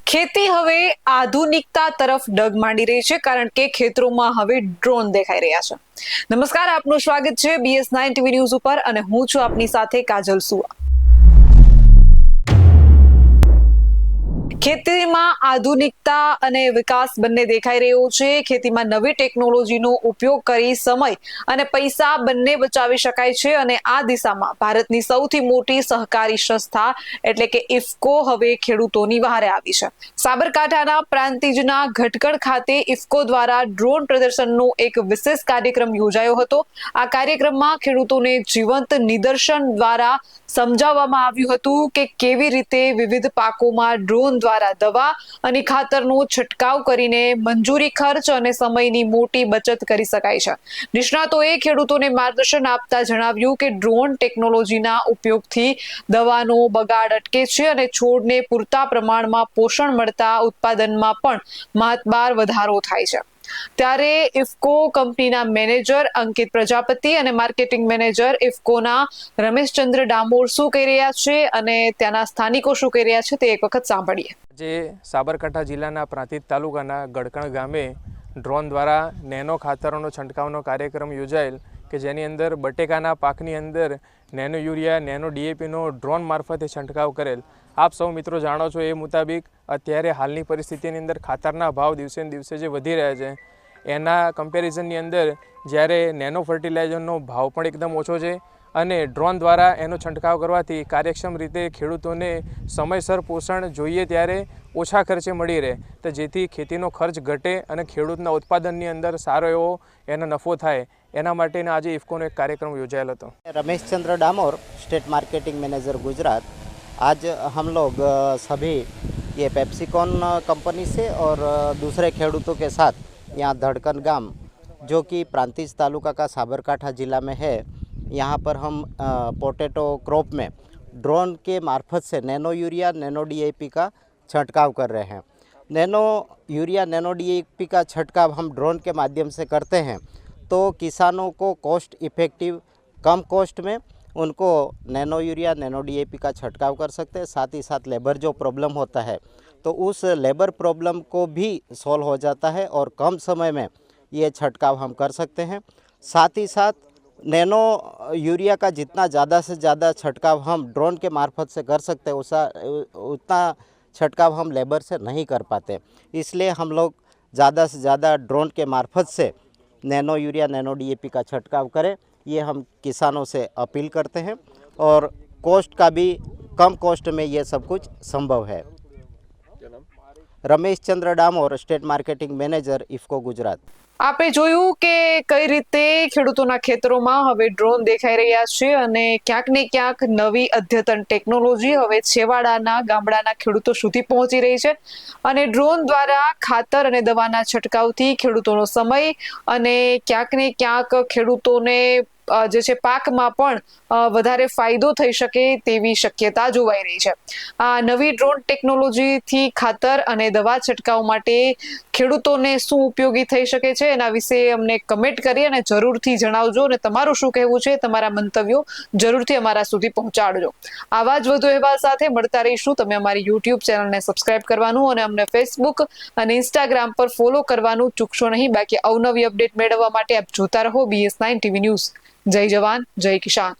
ખેતી હવે આધુનિકતા તરફ ડગ માંડી રહી છે, કારણ કે ખેતરોમાં હવે ડ્રોન દેખાઈ રહ્યા છે। નમસ્કાર, આપનું સ્વાગત છે BS9 TV ન્યૂઝ ઉપર અને હું છું આપની સાથે કાજલ સુવા। ખેતીમાં આધુનિકતા અને વિકાસ બંને દેખાઈ રહ્યો છે। ખેતીમાં નવી ટેકનોલોજીનો ઉપયોગ કરી સમય અને પૈસા બંને બચાવી શકાય છે અને આ દિશામાં ભારતની સૌથી મોટી સહકારી સંસ્થા એટલે કે ઇફકો હવે ખેડૂતોની વહારે આવી છે। સાબરકાંઠાના પ્રાંતિજના ઘટકડ ખાતે ઇફકો દ્વારા ડ્રોન પ્રદર્શનનો એક વિશેષ કાર્યક્રમ યોજાયો હતો। આ કાર્યક્રમમાં ખેડૂતોને જીવંત નિદર્શન દ્વારા સમજાવવામાં આવ્યું હતું કે કેવી રીતે વિવિધ પાકોમાં ડ્રોન દ્વારા દવા અને ખાતરનો છંટકાવ કરીને મંજૂરી ખર્ચ અને સમયની મોટી બચત કરી શકાય છે। નિષ્ણાતોએ ખેડૂતોને માર્ગદર્શન આપતા જણાવ્યું કે ડ્રોન ટેકનોલોજીના ઉપયોગથી દવાનો બગાડ અટકે છે અને છોડને પૂરતા પ્રમાણમાં પોષણ મળતા ઉત્પાદનમાં પણ મહત્તર વધારો થાય છે। ત્યારે ઇફકો કંપનીના મેનેજર અંકિત પ્રજાપતિ અને માર્કેટિંગ મેનેજર ઇફકોના રમેશચંદ્ર ડામોર શું કહી રહ્યા છે અને ત્યાંના સ્થાનિકો શું કહી રહ્યા છે તે એક વખત સાંભળીએ। જે સાબરકાંઠા જિલ્લાના પ્રાંતિજ તાલુકાના ગડકણ ગામે ડ્રોન દ્વારા નેનો ખાતરોનો છંટકાવનો કાર્યક્રમ યોજાયેલ કે જેની અંદર બટેકાના પાકની અંદર નેનો યુરિયા નેનો ડીએપીનો ડ્રોન મારફતે છંટકાવ કરેલ। આપ સૌ મિત્રો જાણો છો એ મુતાબિક અત્યારે હાલની પરિસ્થિતિની અંદર ખાતરના ભાવ દિવસે ને દિવસે જે વધી રહ્યા છે એના કમ્પેરિઝનની અંદર જ્યારે નેનો ફર્ટિલાઇઝરનો ભાવ પણ એકદમ ઓછો છે અને ડ્રોન દ્વારા એનો છંટકાવ કરવાથી કાર્યક્ષમ રીતે ખેડૂતોને સમયસર પોષણ જોઈએ ત્યારે ઓછા ખર્ચે મળી રહે, તો જેથી ખેતીનો ખર્ચ ઘટે અને ખેડૂતના ઉત્પાદનની અંદર સારો એવો એનો નફો થાય, એના માટેના આજે ઇફકોનો એક કાર્યક્રમ યોજાયેલો હતો। Rameshchandra Damor, state marketing manager Gujarat. आज हम लोग सभी ये पेप्सिकॉन कंपनी से और दूसरे खेडूतों के साथ यहाँ धड़कन गांव जो कि प्रांतिज तालुका का साबरकांठा जिला में है, यहाँ पर हम पोटैटो क्रॉप में ड्रोन के मार्फत से नैनो यूरिया नैनो डीएपी का छंटकाव कर रहे हैं। नैनो यूरिया नैनो डीएपी का छंटकाव हम ड्रोन के माध्यम से करते हैं तो किसानों को कॉस्ट इफ़ेक्टिव कम कॉस्ट में उनको नैनो यूरिया नैनो डीएपी का छंटकाव कर सकते हैं। साथ ही साथ लेबर जो प्रॉब्लम होता है तो उस लेबर प्रॉब्लम को भी सॉल्व हो जाता है और कम समय में ये छंटकाव हम कर सकते हैं। साथ ही साथ नैनो यूरिया का जितना ज़्यादा से ज़्यादा छंटकाव हम ड्रोन के मार्फत से कर सकते हैं उतना छंटकाव हम लेबर से नहीं कर पाते, इसलिए हम लोग ज़्यादा से ज़्यादा ड्रोन के मार्फत से नैनो यूरिया नैनो डीएपी का छंटकाव करें, ये हम किसानों से अपील करते हैं और कॉस्ट का भी कम कॉस्ट में ये सब कुछ संभव है। Rameshchandra Damor, state marketing manager IFFCO Gujarat. આપણે જોયું કે કઈ રીતે ખેડૂતોના ખેતરોમાં હવે ડ્રોન દેખાઈ રહ્યા છે અને ક્યાંક ને ક્યાંક નવી અદ્યતન ટેકનોલોજી હવે છેવાડાના ગામડાના ખેડૂતો સુધી પહોંચી રહી છે અને ડ્રોન દ્વારા ખાતર અને દવાના છંટકાવથી ખેડૂતોનો સમય અને ક્યાંક ને ક્યાંક ખેડૂતોને જે છે પાકમાં પણ વધારે ફાયદો થઈ શકે તેવી શક્યતા જોવાઈ રહી છે। આ નવી ડ્રોન ટેકનોલોજીથી ખાતર અને દવા છંટકાવ માટે ખેડૂતોને શું ઉપયોગી થઈ શકે છે એના વિશે અમને કમેન્ટ કરી અને જરૂરથી જણાવજો અને તમારું શું કહેવું છે તમારા મંતવ્યો જરૂરથી અમારા સુધી પહોંચાડજો। આવા જ વધુ અહેવાલ સાથે મળતા રહીશું। તમે અમારી યુટ્યુબ ચેનલને સબસ્ક્રાઇબ કરવાનું અને અમને ફેસબુક અને ઇન્સ્ટાગ્રામ પર ફોલો કરવાનું ચૂકશો નહીં। બાકી અવનવી અપડેટ મેળવવા માટે આપ જોતા રહો BS9 TV ન્યૂઝ। જય જવાન, જય કિસાન।